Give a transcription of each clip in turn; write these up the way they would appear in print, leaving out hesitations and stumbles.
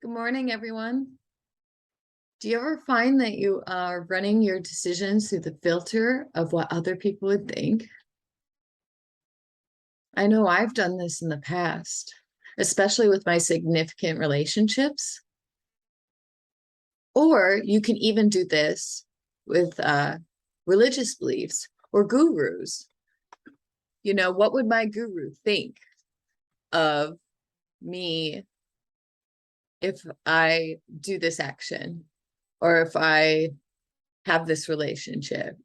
Good morning, everyone. Do you ever find that you are running your decisions through the filter of what other people would think? I know I've done this in the past, especially with my significant relationships. Or you can even do this with religious beliefs or gurus. What would my guru think of me if I do this action, or if I have this relationship,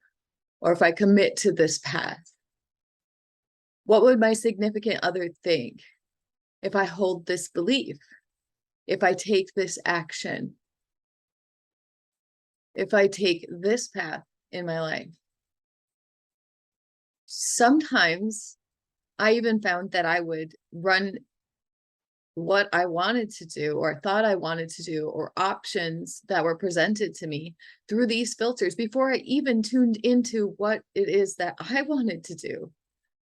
or if I commit to this path? What would my significant other think if I hold this belief, if I take this action, if I take this path in my life? Sometimes I even found that I would run what I wanted to do or thought I wanted to do, or options that were presented to me through these filters before I even tuned into what it is that I wanted to do.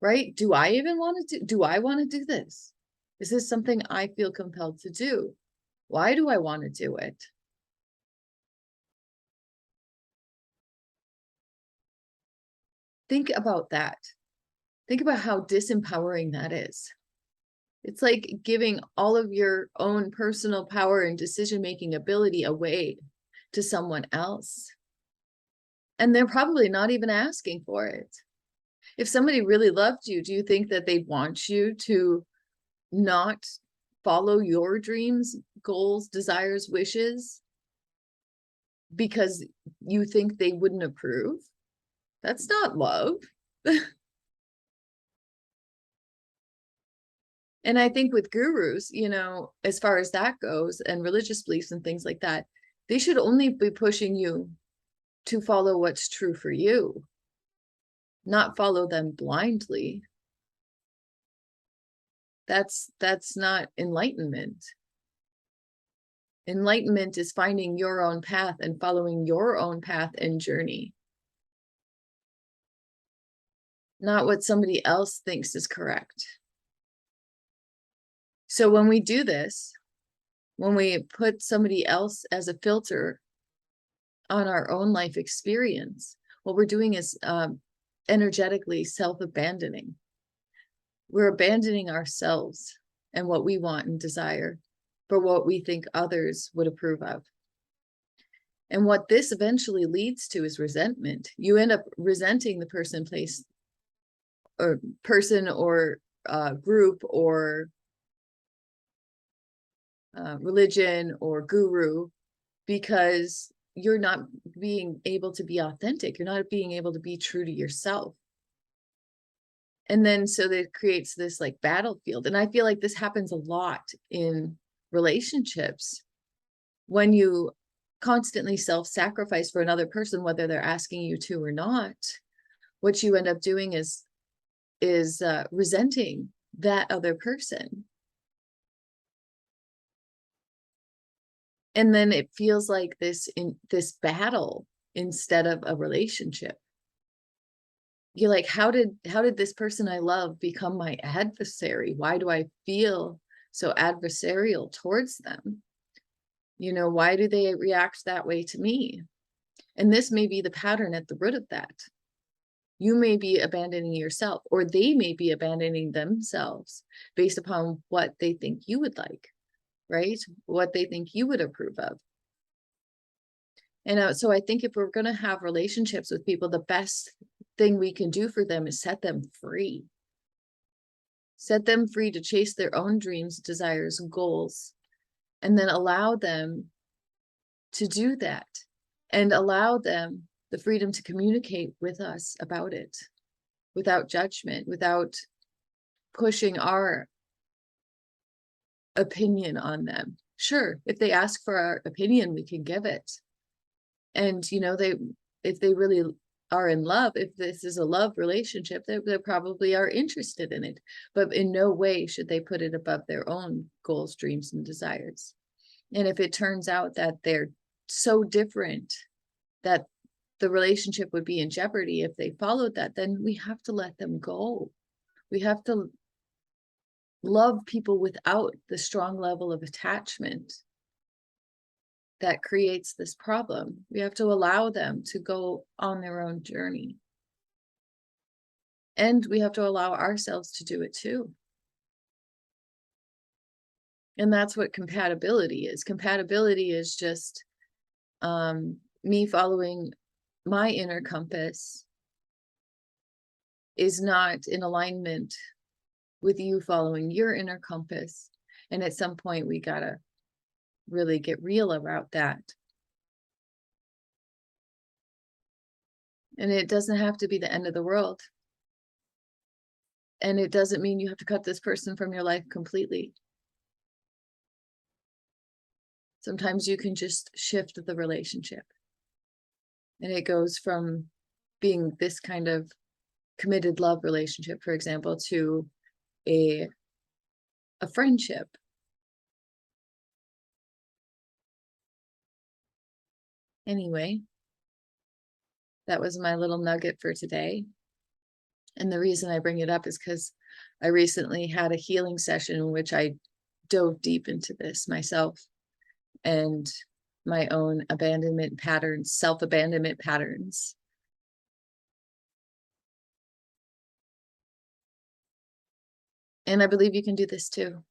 Right? Do I even want to do I want to do this? Is this something I feel compelled to do? Why do I want to do it? Think about that. Think about how disempowering that is. It's like giving all of your own personal power and decision-making ability away to someone else. And they're probably not even asking for it. If somebody really loved you, do you think that they'd want you to not follow your dreams, goals, desires, wishes because you think they wouldn't approve? That's not love. And I think with gurus, as far as that goes, and religious beliefs and things like that, they should only be pushing you to follow what's true for you, not follow them blindly. That's not enlightenment. Enlightenment is finding your own path and following your own path and journey, not what somebody else thinks is correct. So when we do this, when we put somebody else as a filter on our own life experience, what we're doing is energetically self-abandoning. We're abandoning ourselves and what we want and desire for what we think others would approve of. And what this eventually leads to is resentment. You end up resenting the person, place, or person, or group, or religion, or guru, because you're not being able to be authentic. You're not being able to be true to yourself. And then so that creates this like battlefield. And I feel like this happens a lot in relationships when you constantly self-sacrifice for another person, whether they're asking you to or not. What you end up doing is resenting that other person. And then it feels like this battle instead of a relationship. You're like, how did this person I love become my adversary? Why do I feel so adversarial towards them? Why do they react that way to me? And this may be the pattern at the root of that. You may be abandoning yourself, or they may be abandoning themselves based upon what they think you would like, right? What they think you would approve of. And so I think if we're going to have relationships with people, the best thing we can do for them is set them free. Set them free to chase their own dreams, desires, goals, and then allow them to do that, and allow them the freedom to communicate with us about it without judgment, without pushing our opinion on them. Sure, if they ask for our opinion, we can give it. And if they really are in love, if this is a love relationship, they probably are interested in it, but in no way should they put it above their own goals, dreams, and desires. And if it turns out that they're so different that the relationship would be in jeopardy if they followed that, then we have to let them go. We have to love people without the strong level of attachment that creates this problem. We have to allow them to go on their own journey. And we have to allow ourselves to do it too. And that's what compatibility is. Compatibility is just me following my inner compass is not in alignment with you following your inner compass. And at some point, we gotta really get real about that. And it doesn't have to be the end of the world. And it doesn't mean you have to cut this person from your life completely. Sometimes you can just shift the relationship. And it goes from being this kind of committed love relationship, for example, to a friendship. Anyway, that was my little nugget for today. And the reason I bring it up is because I recently had a healing session in which I dove deep into this myself and my own abandonment patterns, self-abandonment patterns. And I believe you can do this too.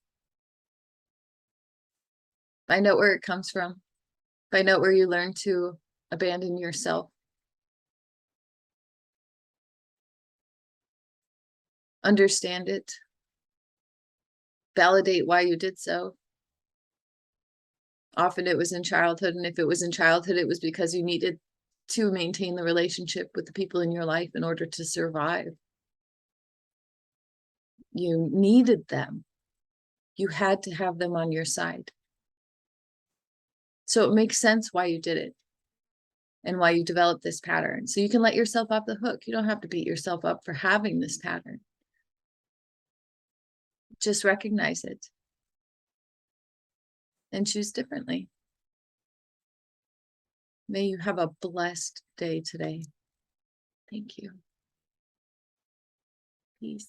Find out where it comes from. Find out where you learn to abandon yourself. Understand it. Validate why you did so. Often it was in childhood, and if it was in childhood, it was because you needed to maintain the relationship with the people in your life in order to survive. You needed them. You had to have them on your side. So it makes sense why you did it and why you developed this pattern. So you can let yourself off the hook. You don't have to beat yourself up for having this pattern. Just recognize it and choose differently. May you have a blessed day today. Thank you. Peace.